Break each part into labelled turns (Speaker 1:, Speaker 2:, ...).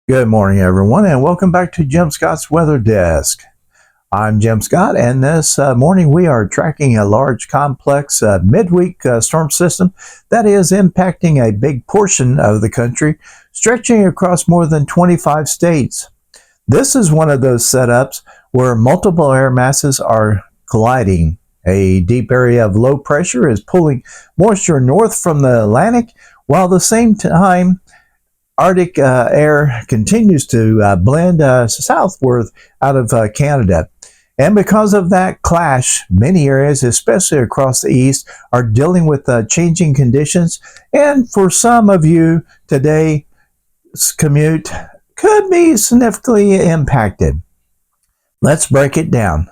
Speaker 1: Good morning, everyone, and welcome back to Jim Scott's Weather Desk. I'm Jim Scott, and this morning we are tracking a large, complex midweek storm system that is impacting a big portion of the country, stretching across more than 25 states. This is one of those setups where multiple air masses are colliding. A deep area of low pressure is pulling moisture north from the Atlantic, while at the same time Arctic air continues to blend southward out of Canada. And because of that clash, many areas, especially across the east, are dealing with changing conditions. And for some of you, today's commute could be significantly impacted. Let's break it down.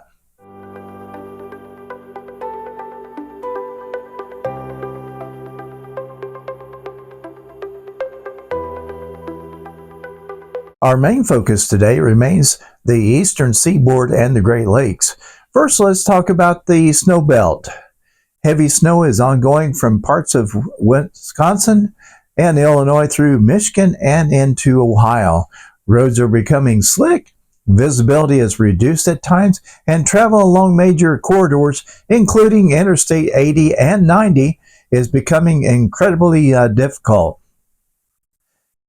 Speaker 1: Our main focus today remains the eastern seaboard and the Great Lakes. First, let's talk about the snow belt. Heavy snow is ongoing from parts of Wisconsin and Illinois through Michigan and into Ohio. Roads are becoming slick, visibility is reduced at times, and travel along major corridors, including Interstate 80 and 90, is becoming incredibly difficult.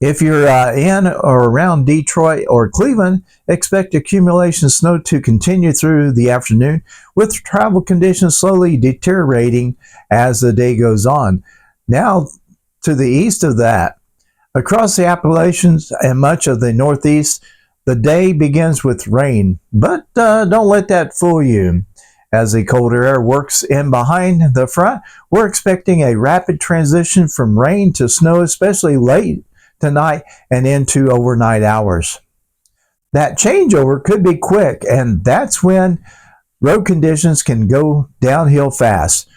Speaker 1: If you're in or around Detroit or Cleveland, expect accumulation snow to continue through the afternoon, with travel conditions slowly deteriorating as the day goes on. Now, to the east of that, across the Appalachians and much of the Northeast, the day begins with rain, but don't let that fool you. As the colder air works in behind the front, we're expecting a rapid transition from rain to snow, especially late tonight and into overnight hours. That changeover could be quick, and that's when road conditions can go downhill fast.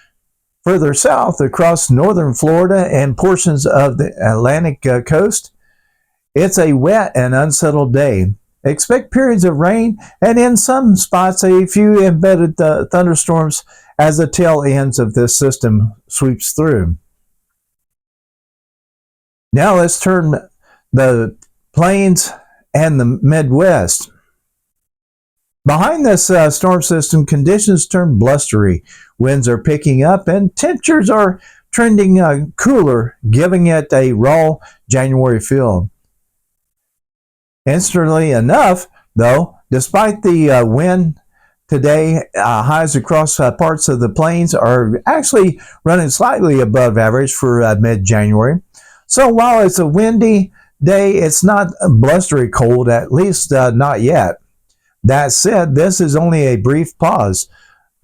Speaker 1: Further south, across northern Florida and portions of the Atlantic coast, it's a wet and unsettled day. Expect periods of rain and in some spots a few embedded thunderstorms as the tail ends of this system sweeps through. Now let's turn the plains and the Midwest. Behind this storm system, conditions turn blustery. Winds are picking up and temperatures are trending cooler, giving it a raw January feel. Interestingly enough, though, despite the wind today, highs across parts of the plains are actually running slightly above average for mid-January. So while it's a windy day, it's not blustery cold, at least not yet. That said, this is only a brief pause.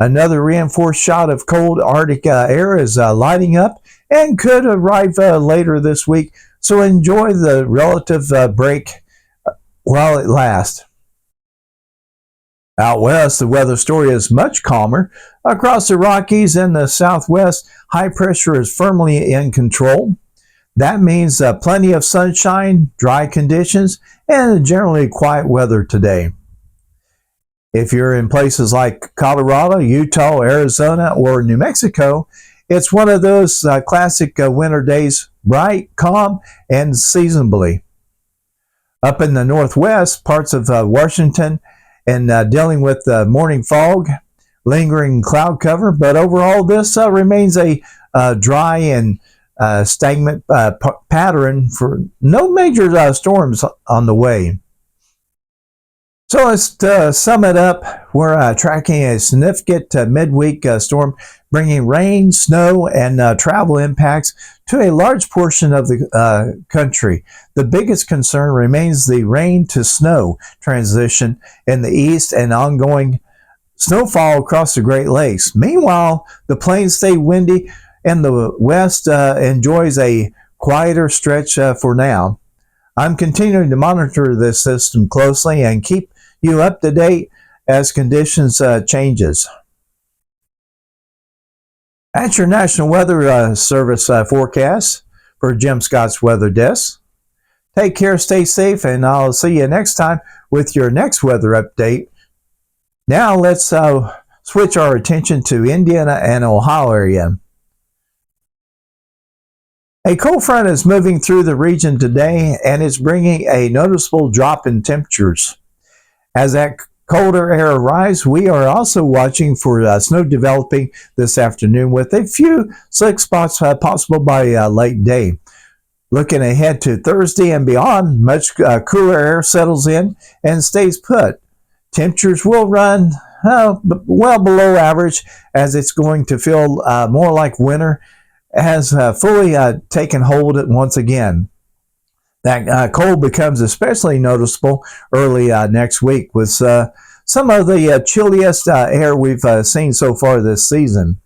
Speaker 1: Another reinforced shot of cold Arctic air is lighting up and could arrive later this week, so enjoy the relative break while it lasts. Out west, the weather story is much calmer. Across the Rockies and the Southwest, high pressure is firmly in control. That means plenty of sunshine, dry conditions, and generally quiet weather today. If you're in places like Colorado, Utah, Arizona, or New Mexico, it's one of those classic winter days, bright, calm, and seasonably. Up in the Northwest, parts of Washington, and dealing with morning fog, lingering cloud cover, but overall this remains a dry and stagnant pattern for no major storms on the way. So let's sum it up. We're tracking a significant midweek storm, bringing rain, snow, and travel impacts to a large portion of the country. The biggest concern remains the rain to snow transition in the east and ongoing snowfall across the Great Lakes. Meanwhile, the plains stay windy and the west enjoys a quieter stretch for now. I'm continuing to monitor this system closely and keep you up to date as conditions changes. That's your National Weather Service forecast for Jim Scott's Weather Desk. Take care, stay safe, and I'll see you next time with your next weather update. Now let's switch our attention to Indiana and Ohio area. A cold front is moving through the region today and is bringing a noticeable drop in temperatures. As that colder air arrives, we are also watching for snow developing this afternoon with a few slick spots possible by late day. Looking ahead to Thursday and beyond, much cooler air settles in and stays put. Temperatures will run well below average as it's going to feel more like winter has fully taken hold once again. That cold becomes especially noticeable early next week with some of the chilliest air we've seen so far this season.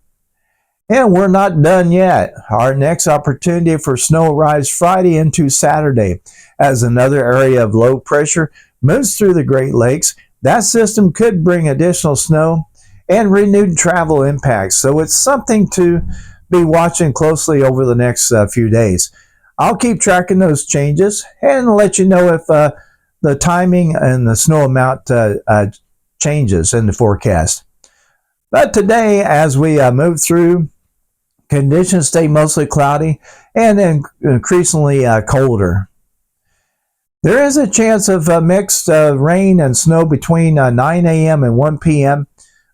Speaker 1: And we're not done yet. Our next opportunity for snow arrives Friday into Saturday as another area of low pressure moves through the Great Lakes. That system could bring additional snow and renewed travel impacts. So it's something to be watching closely over the next few days. I'll keep tracking those changes and let you know if the timing and the snow amount changes in the forecast. But today, as we move through, conditions stay mostly cloudy and then increasingly colder. There is a chance of mixed rain and snow between 9 a.m. and 1 p.m.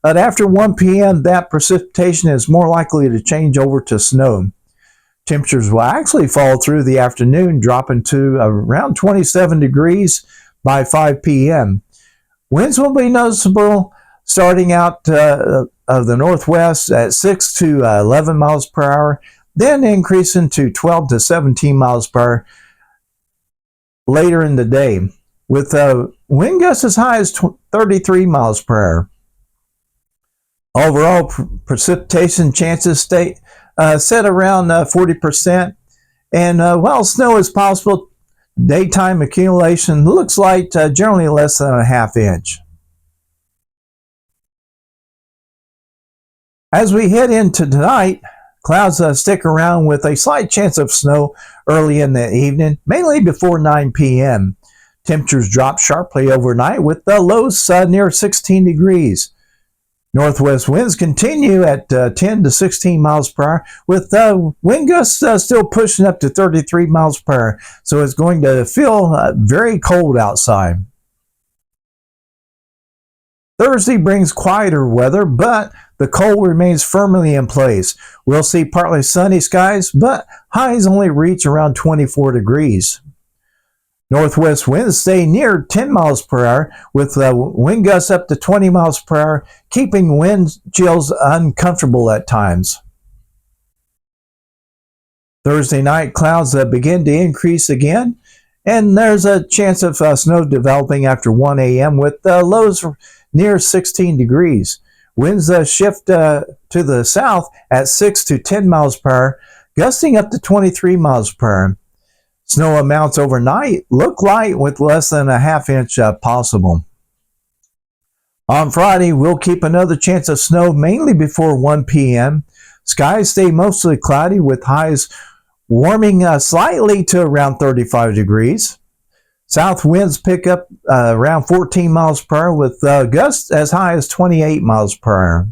Speaker 1: But after 1 p.m., that precipitation is more likely to change over to snow. Temperatures will actually fall through the afternoon, dropping to around 27 degrees by 5 p.m. Winds will be noticeable starting out of the northwest at 6 to 11 miles per hour, then increasing to 12 to 17 miles per hour later in the day, with wind gusts as high as 33 miles per hour. Overall, precipitation chances stay set around 40%. And while snow is possible, daytime accumulation looks like generally less than a half inch. As we head into tonight, clouds stick around with a slight chance of snow early in the evening, mainly before 9 p.m. Temperatures drop sharply overnight with the lows near 16 degrees. Northwest winds continue at 10 to 16 miles per hour, with wind gusts still pushing up to 33 miles per hour, so it's going to feel very cold outside. Thursday brings quieter weather, but the cold remains firmly in place. We'll see partly sunny skies, but highs only reach around 24 degrees. Northwest winds stay near 10 miles per hour, with wind gusts up to 20 miles per hour, keeping wind chills uncomfortable at times. Thursday night, clouds begin to increase again, and there's a chance of snow developing after 1 a.m. with lows near 16 degrees. Winds shift to the south at 6 to 10 miles per hour, gusting up to 23 miles per hour. Snow amounts overnight look light with less than a half inch possible. On Friday, we'll keep another chance of snow mainly before 1 p.m. Skies stay mostly cloudy with highs warming slightly to around 35 degrees. South winds pick up around 14 miles per hour with gusts as high as 28 miles per hour.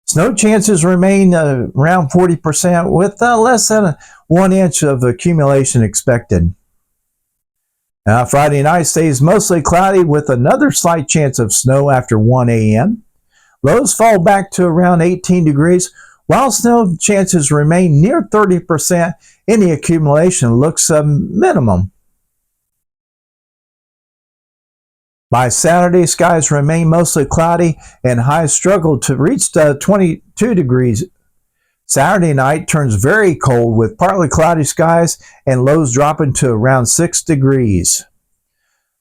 Speaker 1: Snow chances remain around 40% with less than 1 inch of accumulation expected. Friday night stays mostly cloudy with another slight chance of snow after 1 a.m. Lows fall back to around 18 degrees, while snow chances remain near 30%. Any accumulation looks minimum. By Saturday, skies remain mostly cloudy and highs struggle to reach 22 degrees. Saturday night turns very cold with partly cloudy skies and lows dropping to around 6 degrees.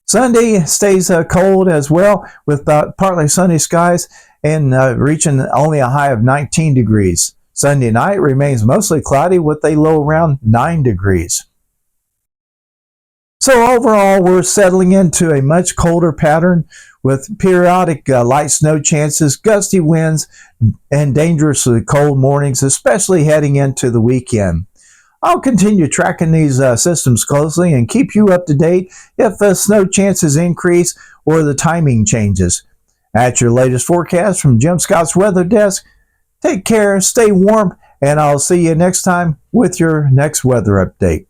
Speaker 1: Sunday stays cold as well with partly sunny skies and reaching only a high of 19 degrees. Sunday night remains mostly cloudy with a low around 9 degrees. So overall, we're settling into a much colder pattern with periodic light snow chances, gusty winds, and dangerously cold mornings, especially heading into the weekend. I'll continue tracking these systems closely and keep you up to date if snow chances increase or the timing changes. At your latest forecast from Jim Scott's Weather Desk, take care, stay warm, and I'll see you next time with your next weather update.